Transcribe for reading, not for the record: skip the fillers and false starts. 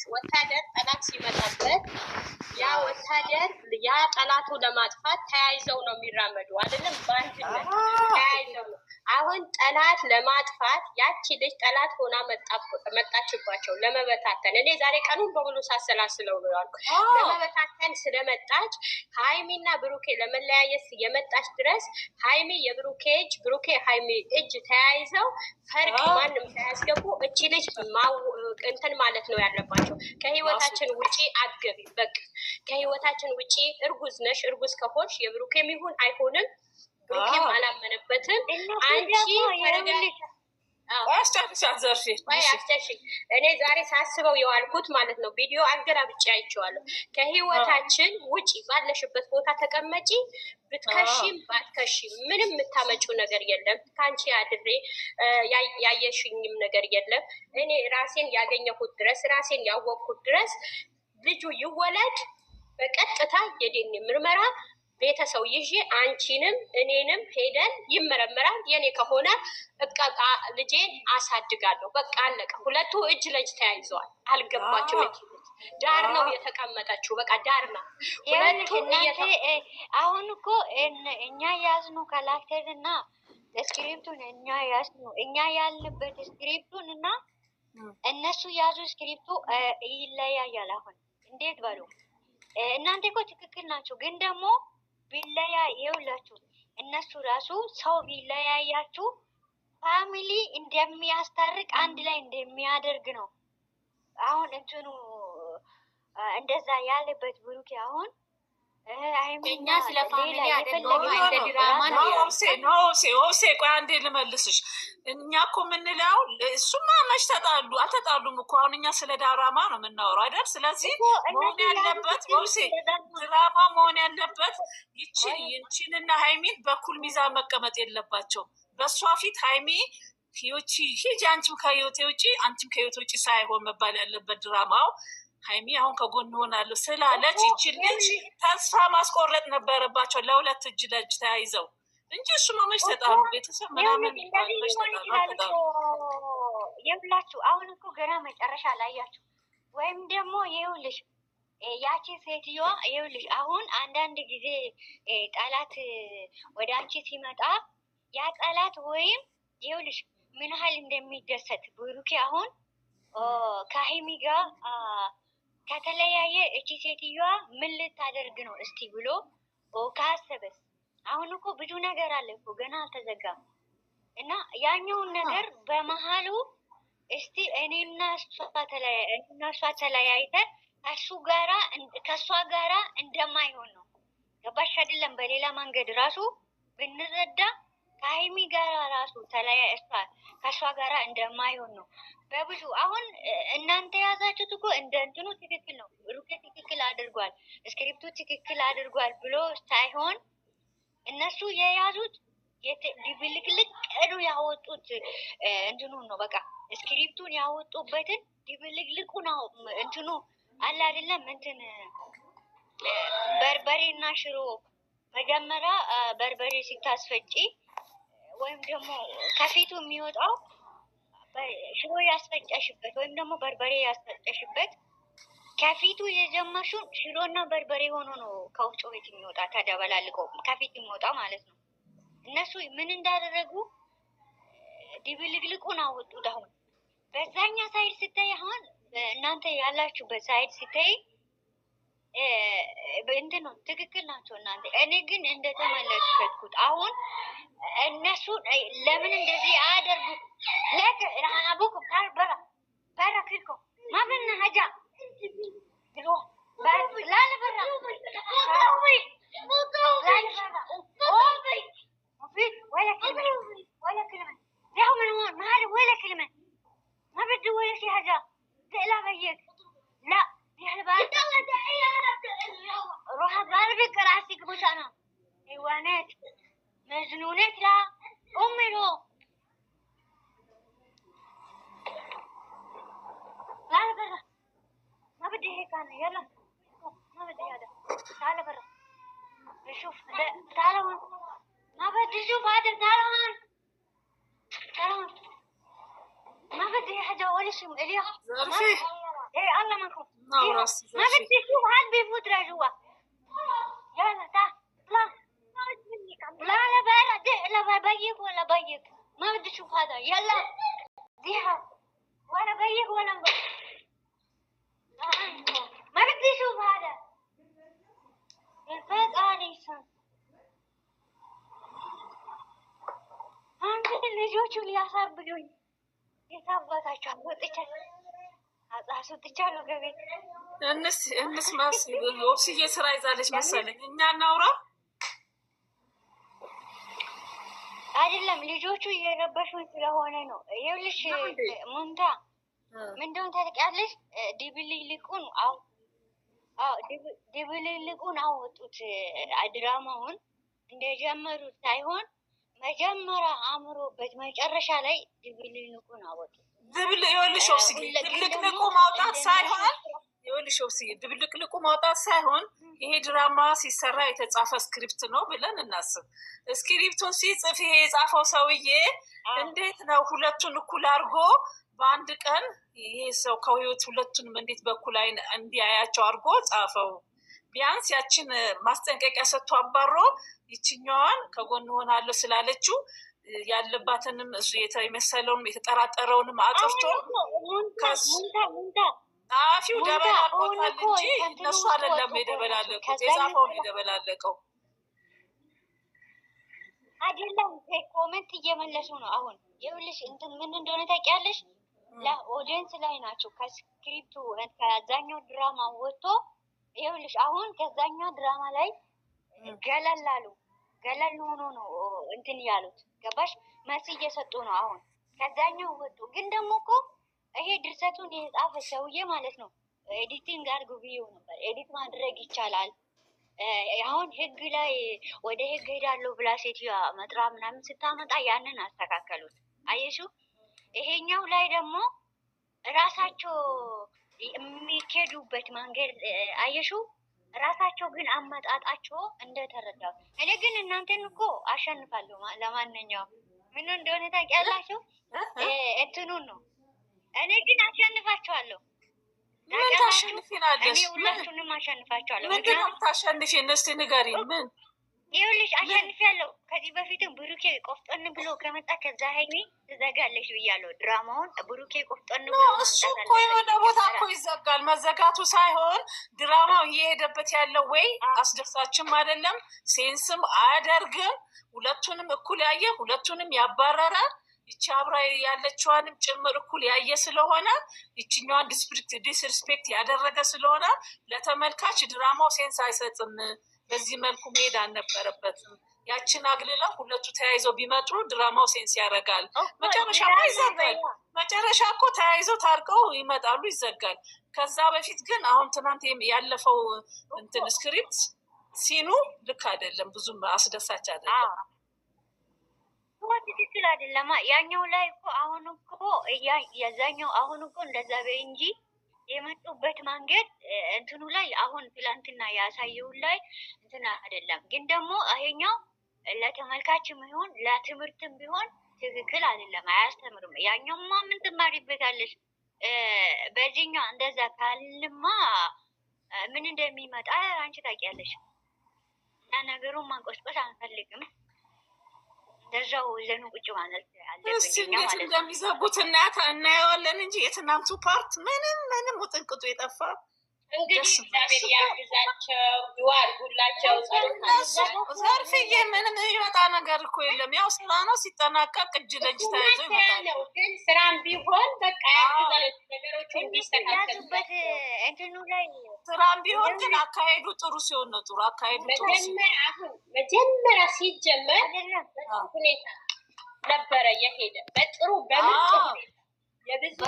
ወታደር ጠላት ሲመጣበት ያ ወታደር ያ ጠላቱ ለማጥፋት ተያይዘው ነው የሚራመዱ አይደለም፣ በአንድነት ተያይዘው ነው። አሁን ጠላት ለማጥፋት ያቺ ልጅ ጠላት ሆና መጣችባቸው ለመበታተን። እኔ ዛሬ ቀኑን በሙሉ ሳሰላስለው ነው ያልኩ። ለመበታተን ስለመጣች ሃይሚና ብሩኬ ለመለያየት የመጣች ድረስ ሃይሚ የብሩኬ እጅ፣ ብሩኬ ሃይሚ እጅ ተያይዘው ፈርቅ ማንም ሳያስገቡ እቺ ልጅ እንትን ማለት ነው ያለባቸው። ከህይወታችን ውጪ አትገቢ፣ በቃ ከህይወታችን ውጪ እርጉዝ ነሽ። እርጉዝ ከሆንሽ የብሩኬም ይሁን አይሆንም፣ ብሩኬም አላመነበትም። አንቺ ተረጋግተሽ እኔ ዛሬ ሳስበው የዋልኩት ማለት ነው ቪዲዮ አገላብጬ አይቼዋለሁ። ከህይወታችን ውጪ ባለሽበት ቦታ ተቀመጪ። ብትከሺም ባትከሺም ምንም የምታመጪው ነገር የለም። ከአንቺ አድሬ ያየሽኝም ነገር የለም። እኔ ራሴን ያገኘሁት ድረስ ራሴን ያወቅኩት ድረስ ልጁ ይወለድ፣ በቀጥታ የዴኒ ምርመራ ቤተሰው ይዤ አንቺንም እኔንም ሄደን ይመረመራል። የኔ ከሆነ ልጄን አሳድጋለሁ። በቃ አለቀ። ሁለቱ እጅ ለእጅ ተያይዘዋል። አልገባቸው። ዳር ነው የተቀመጠችው። በቃ ዳር ነው ሁለቱ። አሁን እኮ እኛ ያዝኑ ካላክተር እና ስክሪፕቱን እኛ ያልንበት ስክሪፕቱን እና እነሱ ያዙ ስክሪፕቱ ይለያያል። አሁን እንዴት በሉ እናንተ እኮ ትክክል ናቸው፣ ግን ደግሞ ይኸውላችሁ እነሱ ራሱ ሰው ቢለያያችሁ ፋሚሊ እንደሚያስታርቅ አንድ ላይ እንደሚያደርግ ነው። አሁን እንትኑ እንደዛ ያለበት ብሩኬ አሁን እኛ ስለ ፋሚሊ አይደለም እንደ ድራማ ነው። ቆይ አንዴ ልመልስሽ። እኛ እኮ የምንለው እሱማ መች ተጣሉ አልተጣሉም እኮ አሁን እኛ ስለ ድራማ ነው የምናወራው አይደል? ስለዚህ መሆን ያለበት ድራማ መሆን ያለበት ይቺንና ሃይሚን በኩል ሚዛን መቀመጥ የለባቸው። በእሷ ፊት ሃይሚ ሂጂ አንቺም ከህይወቴ ውጪ አንቺም ከህይወቴ ውጪ ሳይሆን መባል ያለበት ድራማው ሃይሚ አሁን ከጎን ሆናለሁ ስላለች ይችል ልጅ ተስፋ ማስቆረጥ ነበረባቸው። ለሁለት እጅ ለእጅ ተያይዘው እንጂ እሱ መች ተጣሉ ቤተሰብ ምናምን መች ተጣሉ የብላችሁ። አሁን እኮ ገና መጨረሻ ላያችሁ ወይም ደግሞ ይኸውልሽ ያቺ ሴትዮዋ ይኸውልሽ አሁን አንዳንድ ጊዜ ጠላት ወደ አንቺ ሲመጣ ያ ጠላት ወይም ይኸውልሽ ምን ያህል እንደሚደሰት ብሩኬ አሁን ከሃይሚ ጋር ከተለያየ እቺ ሴትዮዋ ምን ልታደርግ ነው እስቲ ብሎ ካሰበስ አሁን እኮ ብዙ ነገር አለ እኮ ገና አልተዘጋም። እና ያኛውን ነገር በመሀሉ እስቲ እኔና እሷ ተለያይተን ከእሷ ጋራ እንደማይሆን ነው። ገባሽ አይደለም? በሌላ መንገድ ራሱ ብንረዳ ከሃይሚ ጋራ ራሱ ከእሷ ጋራ እንደማይሆን ነው። በብዙ አሁን እናንተ የያዛችሁት እኮ እንደ እንትኑ ትክክል ነው። ብሩኬ ትክክል አድርጓል፣ ስክሪፕቱ ትክክል አድርጓል ብሎ ሳይሆን እነሱ የያዙት ድብልቅልቅ ያወጡት እንትኑ ነው። በቃ ስክሪፕቱን ያወጡበትን ድብልቅልቁ ነው እንትኑ አለ አይደለም? እንትን በርበሬና ሽሮ መጀመሪያ በርበሬ ሲታስፈጪ ወይም ደግሞ ከፊቱ የሚወጣው ሽሮ ያስፈጨሽበት ወይም ደግሞ በርበሬ ያስፈጨሽበት ከፊቱ የጀመርሽው ሽሮና በርበሬ ሆኖ ነው ከውጭ ቤት የሚወጣ ተደበላልቆ ከፊት የሚወጣ ማለት ነው። እነሱ ምን እንዳደረጉ ድብልቅልቁን አወጡት። አሁን በዛኛ ሳይድ ስታይ አሁን እናንተ ያላችሁበት ሳይድ ስታይ እንትን ነው ትክክል ናቸው እናንተ። እኔ ግን እንደተመለከትኩት አሁን እነሱ ለምን እንደዚህ አያደርጉ ለክ አቡክ በራ ክልኮ ማብና ሀጃ ብሎ لا برا مفيد ولا كلمة ولا كلمة لا من هون ما هذا ولا كلمة ما بدي ولا شيء حاجة تقلع بيك لا يا حبايبي روح قلبك راسك مش أنا حيوانات مجنونات لا أمي رو لا برا ما بدي هيك أنا يلا ما بدي هذا تعال برا نشوف تعال هون ما بدي اشوف هذا تعال هون تعال هون ما بدي حاجة ولا شيء اليها ايه الله ما بدي اشوف حد بيفوت لجوا. يلا تعال اطلع. لا لا بقى لا بيك ولا بيك، ما بدي اشوف هذا. يلا ديها ولا بيك ولا ما بدي اشوف هذا الفات آليسا. አንተ ልጆቹ ሊያሳብዱኝ የታባታቸው አስወጥቻለሁ ከቤት። እንስ ማስ ወብስዬ ስራ ይዛለች መሰለኝ። እኛ እናውራ አይደለም ልጆቹ እየረበሹኝ ስለሆነ ነው። ይኸውልሽ ሙንታ ምንድነው ታውቂያለሽ? ድብልልቁን አወጡት። ድራማውን እንደጀመሩት ሳይሆን መጀመሪያ አምሮበት መጨረሻ ላይ ድብልልቁን አወጡት። ይኸውልሽ ወብስዬ ድብልቅልቁ ማውጣት ሳይሆን ይኸውልሽ ወብስዬ ድብልቅልቁ ማውጣት ሳይሆን ይሄ ድራማ ሲሰራ የተጻፈ ስክሪፕት ነው ብለን እናስብ። ስክሪፕቱን ሲጽፍ ይሄ የጻፈው ሰውዬ እንዴት ነው ሁለቱን እኩል አድርጎ በአንድ ቀን ይሄ ሰው ከህይወት ሁለቱንም እንዴት በኩል አይን እንዲያያቸው አድርጎ ጻፈው? ቢያንስ ያችን ማስጠንቀቂያ ሰጥቶ አባሮ ይችኛዋን ከጎን ሆናለሁ ስላለችው ያለባትንም እሱ የመሰለውንም የተጠራጠረውንም አጥርቶ ጸሐፊው ደበላልቆታል እንጂ እነሱ አይደለም የደበላለቁት፣ የጻፈው ነው የደበላለቀው። አይደለም ኮሜንት እየመለሱ ነው። አሁን ይኸውልሽ እንትን ምን እንደሆነ ታውቂያለሽ? ለኦዲየንስ ላይ ናቸው። ከስክሪፕቱ ከዛኛው ድራማ ወጥቶ ይኸውልሽ አሁን ከዛኛው ድራማ ላይ ገለል ሆኖ ነው እንትን ያሉት። ገባሽ? መልስ እየሰጡ ነው። አሁን ከዛኛው ወጡ። ግን ደግሞ እኮ ይሄ ድርሰቱን የጻፈ ሰውዬ ማለት ነው ኤዲቲንግ አድርጉ ብዬው ነበር። ኤዲት ማድረግ ይቻላል። አሁን ህግ ላይ ወደ ህግ ሄዳለሁ ብላ ሴትዮዋ መጥራ ምናምን ስታመጣ ያንን አስተካከሉት። አየሹ? ይሄኛው ላይ ደግሞ ራሳቸው የሚኬዱበት መንገድ አየሹ? ራሳቸው ግን አመጣጣቸው እንደተረዳው። እኔ ግን እናንተን እኮ አሸንፋለሁ። ለማንኛውም ምን እንደሆነ ታውቂያላችሁ? እንትኑን ነው እኔ ግን አሸንፋቸዋለሁ። ምን ታሸንፊናለሽ? እኔ ሁላችሁንም አሸንፋቸዋለሁ። ምንድን ነው የምታሸንፊን? እስኪ ንገሪኝ። ምን ይኸውልሽ አሸንፊያለሁ። ከዚህ በፊትም ብሩኬ ቆፍጠን ብሎ ከመጣ ከዛ ሀይሚ ትዘጋለሽ ብያለሁ። ድራማውን ብሩኬ ቆፍጠን ብሎ እሱ እኮ የሆነ ቦታ እኮ ይዘጋል። መዘጋቱ ሳይሆን ድራማው እየሄደበት ያለው ወይ አስደሳችም አይደለም፣ ሴንስም አያደርግም። ሁለቱንም እኩል ያየ ሁለቱንም ያባረረ ይቺ አብራ ያለችዋንም ጭምር እኩል ያየ ስለሆነ ይችኛዋን ዲስሪስፔክት ያደረገ ስለሆነ ለተመልካች ድራማው ሴንስ አይሰጥም። በዚህ መልኩ መሄድ አልነበረበትም። ያችን አግልለው ሁለቱ ተያይዘው ቢመጡ ድራማው ሴንስ ያደርጋል። መጨረሻ ይዘጋል። መጨረሻ እኮ ተያይዘው ታርቀው ይመጣሉ፣ ይዘጋል። ከዛ በፊት ግን አሁን ትናንት ያለፈው እንትን ስክሪፕት ሲኑ ልክ አይደለም፣ ብዙም አስደሳች አይደለም። ትክክል አይደለም። ያኛው ላይ እኮ አሁን እኮ የዛኛው አሁን እኮ እንደዛ በይ እንጂ የመጡበት መንገድ እንትኑ ላይ አሁን ትላንትና ያሳየው ላይ እንትን አይደለም። ግን ደግሞ ይሄኛው ለተመልካችም ይሁን ለትምህርትም ቢሆን ትክክል አይደለም፣ አያስተምርም። ያኛውማ ምን ትማሪበታለሽ? በዚህኛው እንደዛ ካልማ ምን እንደሚመጣ አንቺ ታውቂያለሽ። እና ነገሩን ማንቆስቆስ አንፈልግም። እንደዛው ዘኑ ቁጭ ማለት አለብን። እንዴት እንደሚዘጉት እናየዋለን እንጂ የትናንቱ ፓርት ምንም ውጥንቅጡ የጠፋ እንግዲህ እግዚአብሔር ያግዛቸው፣ ዱዓ አድርጉላቸው። ዘርፍዬ ምንም የሚመጣ ነገር እኮ የለም። ያው ስራ ነው፣ ሲጠናቀቅ እጅ ለእጅ ተያይዞ ይመጣል። ግን ስራም ቢሆን በቃ ያግዛቸው ነገሮቹ እንዲስተካከሉበት እንትኑ ላይ ስራም ቢሆን ግን አካሄዱ ጥሩ ሲሆን ነው። ጥሩ አካሄዱ ጥሩ ሲሆን መጀመሪያ ሲጀመር ሁኔታ ነበረ የሄደ በጥሩ በምርጥ የብዙ